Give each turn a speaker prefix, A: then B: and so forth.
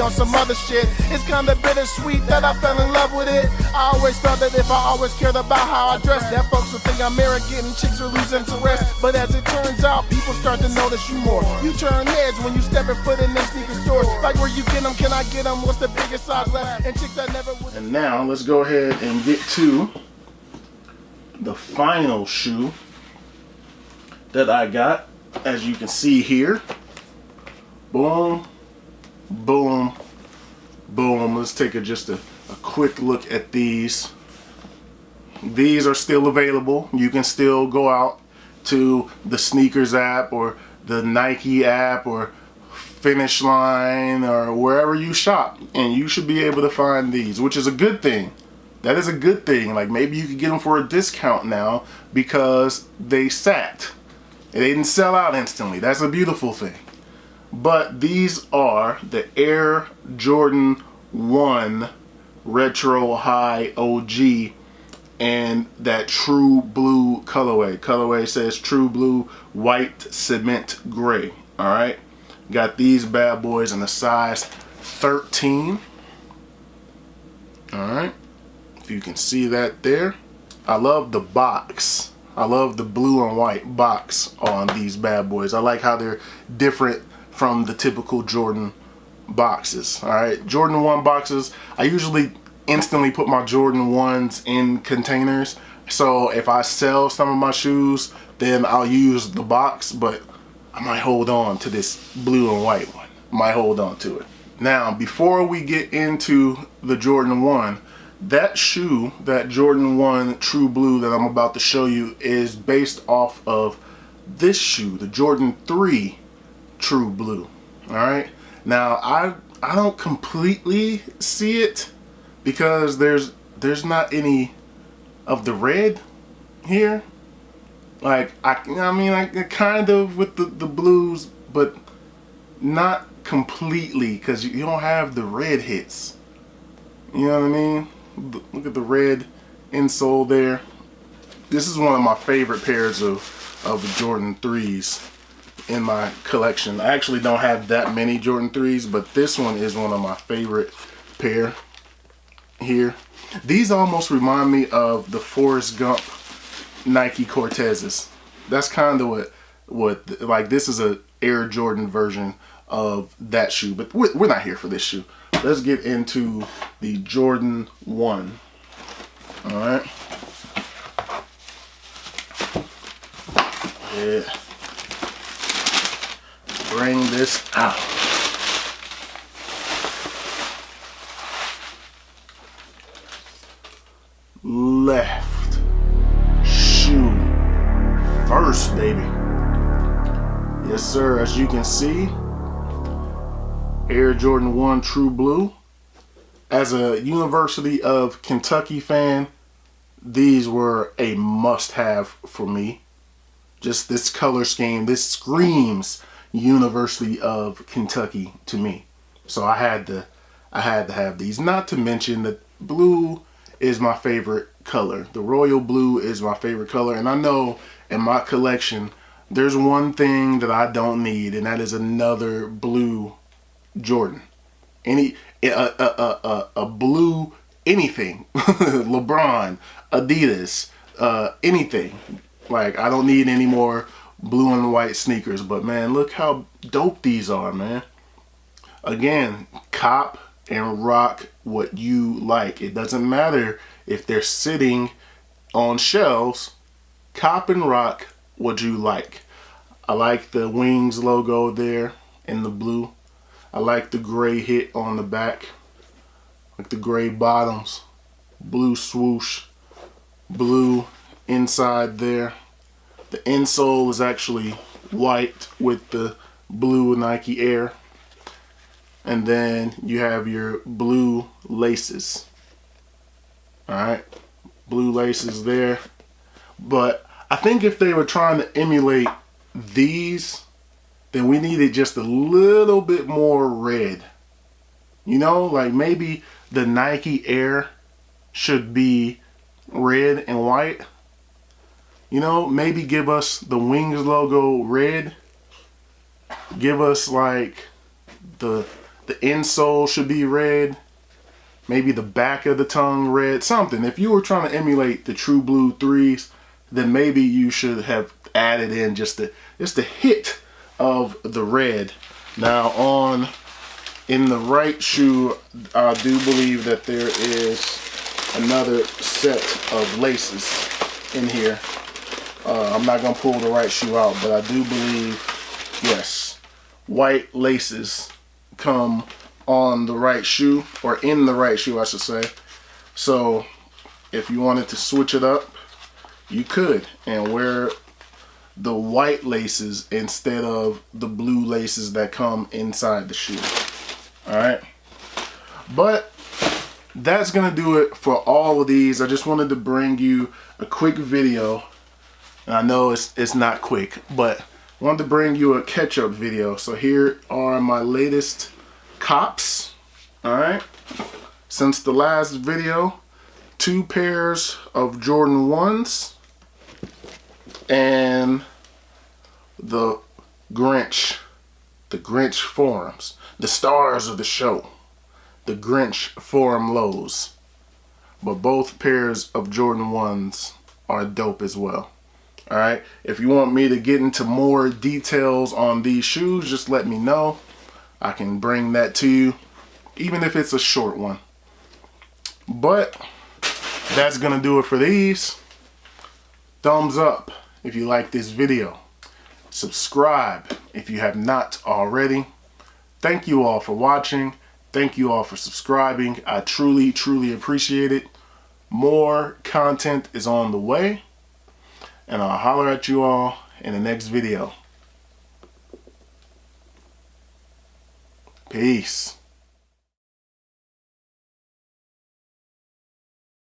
A: be on some other shit. It's kinda bittersweet that I fell in love with it. I always thought that if I always cared about how I dress, that folks would think I'm arrogant and chicks would lose interest. But as it turns out, people start to notice you more. You turn heads when you step foot in them sneaker stores. Like where you get them, can I get them? What's the biggest size left? And chicks that never would.
B: And now let's go ahead and get to the final shoe that I got. As you can see here, boom, boom, boom. Let's take just a quick look at these. These are still available. You can still go out to the Sneakers app or the Nike app or Finish Line or wherever you shop, and you should be able to find these, which is a good thing. That is a good thing. Like maybe you could get them for a discount now because they sat. They didn't sell out instantly. That's a beautiful thing. But these are the Air Jordan 1 Retro High OG and that True Blue colorway. Colorway says True Blue White Cement Gray. Alright. Got these bad boys in a size 13. Alright. If you can see that there. I love the box. I love the blue and white box on these bad boys. I like how they're different from the typical Jordan boxes. Alright, Jordan 1 boxes, I usually instantly put my Jordan 1s in containers. So if I sell some of my shoes, then I'll use the box, but I might hold on to this blue and white one. Might hold on to it. Now, before we get into the Jordan 1, that shoe, that Jordan 1 True Blue that I'm about to show you, is based off of this shoe, the Jordan 3 True Blue. Alright, now I don't completely see it because there's not any of the red here. Like I mean, like kind of with the blues, but not completely, because you don't have the red hits. You know what I mean? Look at the red insole there. This is one of my favorite pairs of the Jordan 3s in my collection. I actually don't have that many Jordan 3s, but this one is one of my favorite pair here. These almost remind me of the Forrest Gump Nike Cortezes. That's kind of what like this is a Air Jordan version of that shoe, but we're not here for this shoe. Let's get into the Jordan 1. Alright. Yeah. Bring this out. Left shoe first, baby. Yes, sir. As you can see, Air Jordan 1 True Blue. As a University of Kentucky fan, these were a must-have for me. Just this color scheme, this screams University of Kentucky to me. So I had to have these. Not to mention that blue is my favorite color. The royal blue is my favorite color, and I know in my collection there's one thing that I don't need, and that is another blue Jordan. A blue anything. LeBron, Adidas, anything. Like, I don't need any more blue and white sneakers, but man, look how dope these are, man. Again, cop and rock what you like. It doesn't matter if they're sitting on shelves. Cop and rock what you like. I like the Wings logo there in the blue. I like the gray hit on the back, like the gray bottoms, blue swoosh, blue inside there. The insole is actually white with the blue Nike Air. And then you have your blue laces. Alright, blue laces there. But I think if they were trying to emulate these, then we needed just a little bit more red. You know, like maybe the Nike Air should be red and white. You know, maybe give us the Wings logo red. Give us like the the insole should be red. Maybe the back of the tongue red. Something. If you were trying to emulate the True Blue 3s, then maybe you should have added in just a hit of the red. Now in the right shoe, I do believe that there is another set of laces in here. I'm not gonna pull the right shoe out, but I do believe, yes, white laces come on the right shoe, or in the right shoe I should say. So if you wanted to switch it up, you could and wear the white laces instead of the blue laces that come inside the shoe. Alright, but that's gonna do it for all of these. I just wanted to bring you a quick video, and I know it's not quick, but I wanted to bring you a catch-up video. So here are my latest cops. Alright, since the last video, 2 pairs of Jordan 1s and the Grinch forums, the stars of the show, the Grinch forum lows. But both pairs of Jordan 1s are dope as well. Alright, if you want me to get into more details on these shoes, just let me know. I can bring that to you, even if it's a short one. But that's gonna do it for these. Thumbs up if you like this video. Subscribe if you have not already. Thank you all for watching. Thank you all for subscribing. I truly, truly appreciate it. More content is on the way, and I'll holler at you all in the next video. Peace.